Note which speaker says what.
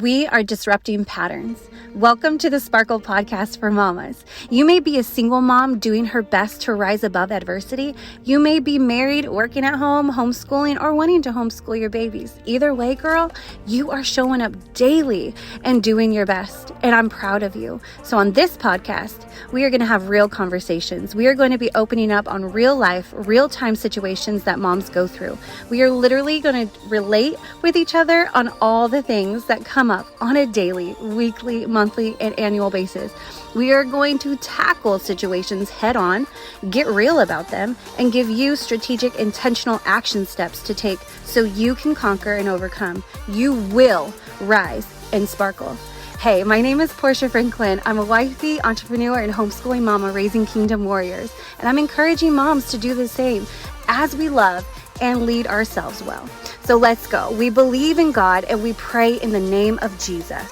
Speaker 1: We are disrupting patterns. Welcome to the Sparkle Podcast for Mamas. You may be a single mom doing her best to rise above adversity. You may be married, working at home, homeschooling, or wanting to homeschool your babies. Either way, girl, you are showing up daily and doing your best, and I'm proud of you. So on this podcast, we are going to have real conversations. We are going to be opening up on real life, real-time situations that moms go through. We are literally going to relate with each other on all the things that come up on a daily, weekly, monthly, and annual basis. We are going to tackle situations head on, get real about them, and give you strategic, intentional action steps to take so you can conquer and overcome. You will rise and sparkle. Hey, my name is Portia Franklin. I'm a wifey, entrepreneur, and homeschooling mama raising kingdom warriors. And I'm encouraging moms to do the same as we love and lead ourselves well. So let's go. We believe in God and we pray in the name of Jesus.